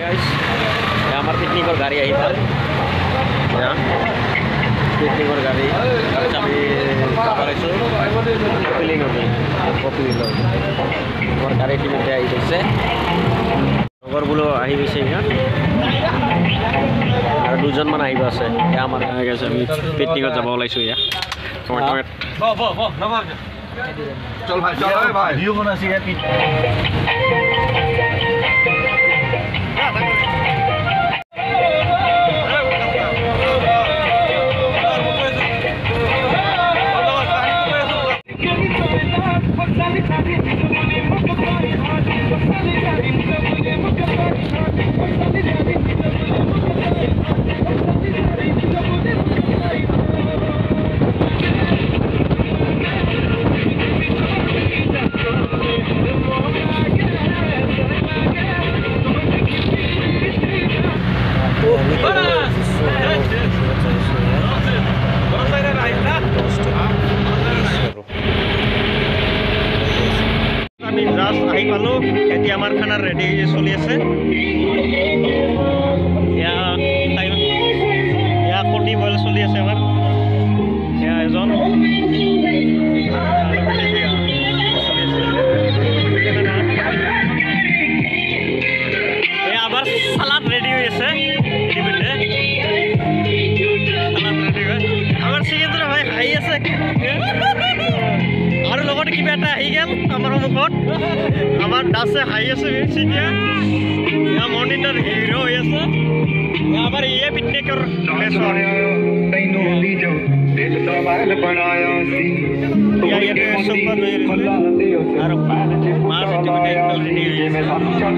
guys हमार पिकनिकर गाड़ी आई पाल पिकनिकर गाड़ी আমি যাবাইছো কপিলিং আমার গাড়ি টিমতে আই গৈছে লগৰ বুলো আহি গৈছে ইয়া আর দুজন মান আইব আছে ইয়া আমার গেছে আমি পিকনিকত যাব ওলাইছো ইয়া টমেটো চল ভাই ভিউ বনাছি ইয়া আমি জাস্ট আহি পালো এতিয়া আমার খানা রেডি চলি আছে ইয়া কণী বইল চলি আছে আমার ইয়া এজন আবার সালাদ রেডি হয়ে আছে আমার সিকেন্দ্র ভাই খাই আছে আর লগতে কিবা এটা আহি গেল আমার মুখত আমার দাসে হাই আছে সিকিয়া ইয়া মর্নিংটার হিরো হয়ে আছে আবার ইয়ে পিকনিকর মেসর তৈনো দিজো দিল দবাল বানায়া সি ইয়া ইয়ে সুপার আর মাছ টিমে রেডি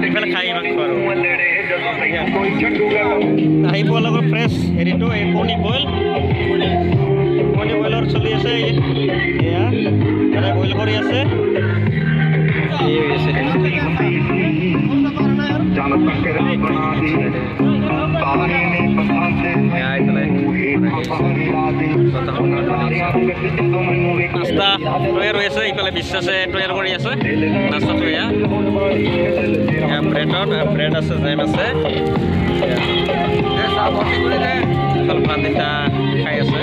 এফালে খাই মাংস আহি পোৱা লগৰ ফ্ৰেছ হেৰিটো এই কণী বইলৰ চলি আছে এয়া তাৰা বইল কৰি আছে নাস্তা তৈয়াৰ হৈ আছে ইফালে বিশ্বাসে তৈয়াৰ কৰি আছে নাস্তাটো এয়া ব্ৰেড আছে জেম আছে ভাত এটা খাই আছে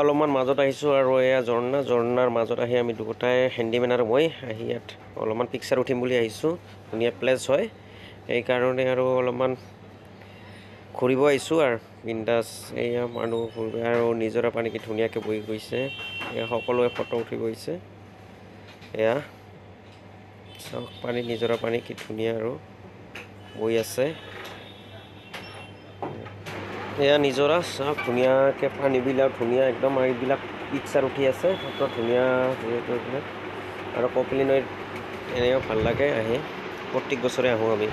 অলপমান মাজত আহিছোঁ আৰু এয়া ঝৰ্ণাৰ মাজত আহি আমি দুটাই হেণ্ডিমেন আৰু মই আহি ইয়াত অলপমান পিকচাৰ উঠিম বুলি আহিছোঁ ধুনীয়া প্লেচ হয় এইকাৰণে আৰু অলপমান ঘূৰিব আহিছোঁ আৰু বিন্দাছ এয়া মানুহ ঘূৰিব আৰু নিজৰা পানী কি ধুনীয়াকৈ বৈ গৈছে এয়া সকলোৱে ফটো উঠি গৈছে এয়া চাওক পানী নিজৰা পানী কি ধুনীয়া আৰু বৈ আছে এয়া নিজৰা চাওক ধুনীয়াকৈ পানীবিলাক ধুনীয়া একদম এইবিলাক পিকচাৰ উঠি আছে ফটো ধুনীয়া আৰু কপিলী নৈত এনেও ভাল লাগে আহি প্ৰত্যেক বছৰে আহোঁ আমি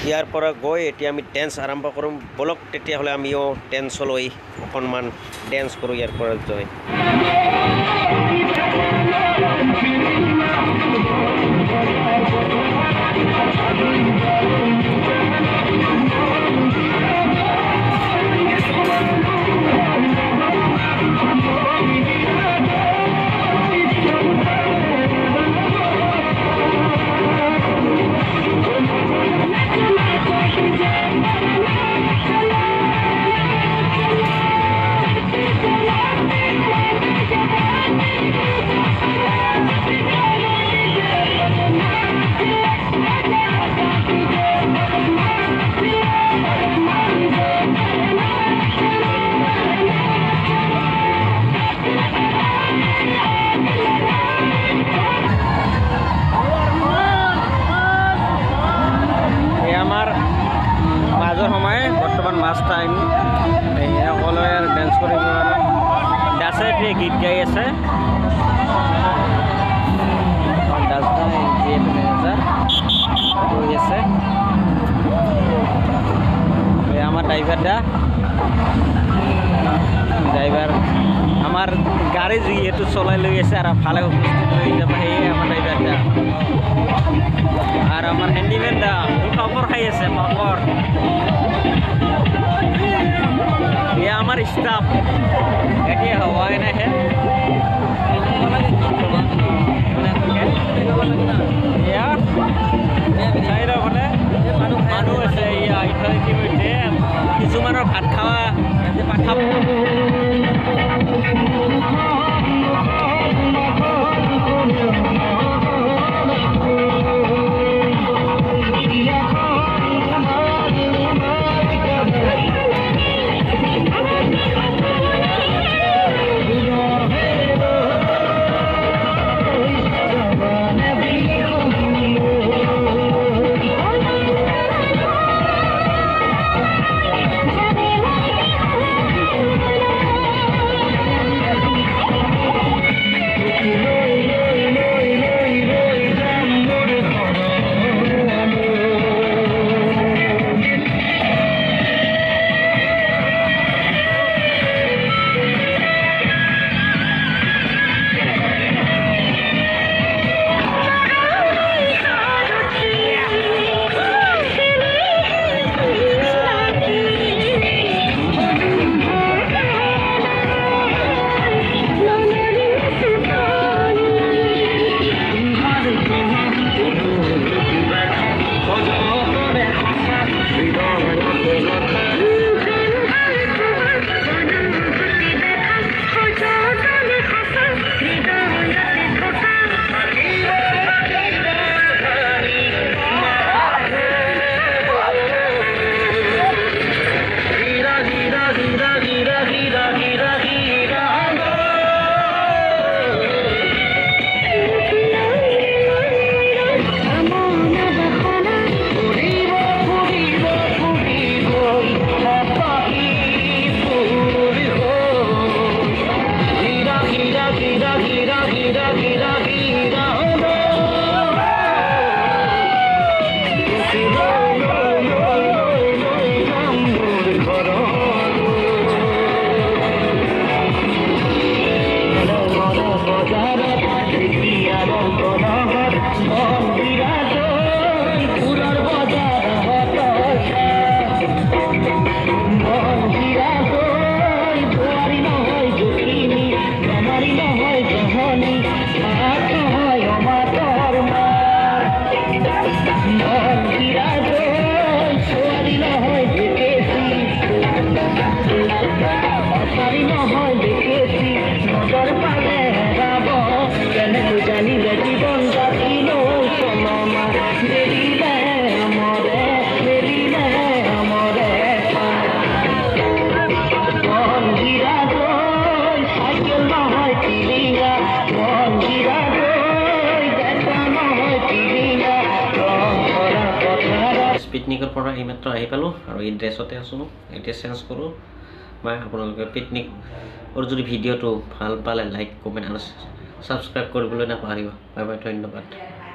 ইয়াৰ পৰা গৈ এতিয়া আমি ডেন্স আৰম্ভ কৰোঁ বলক তেতিয়াহ'লে আমিও ডেন্সলৈ অকণমান ডেন্স কৰোঁ ইয়াৰ পৰা যাই ড্রাইভার আমার গাড়ি যেহেতু চলাই লৈ আছে আর ভালে উপস্থিত হয়ে যাবে সেই আমার ড্রাইভারটা আর আমার হ্যান্ডিম্যানটা পাপড় খাই আছে পাপড় ये আমার স্টাফ এটি হওয়ায় না হে মানুহ আছে ইতিমধ্যে কিছুমানৰ ভাত খাওয়া পাঠাব পিকনিকৰ পৰা এইমাত্ৰ আহি পালোঁ আৰু এই ড্ৰেছতে আছোঁ এতিয়া চেঞ্জ কৰোঁ বা আপোনালোকে পিকনিকৰ যদি ভিডিঅ'টো ভাল পালে লাইক কমেণ্ট আৰু ছাবস্ক্ৰাইব কৰিবলৈ নাপাহৰিব বাই বাই ধন্যবাদ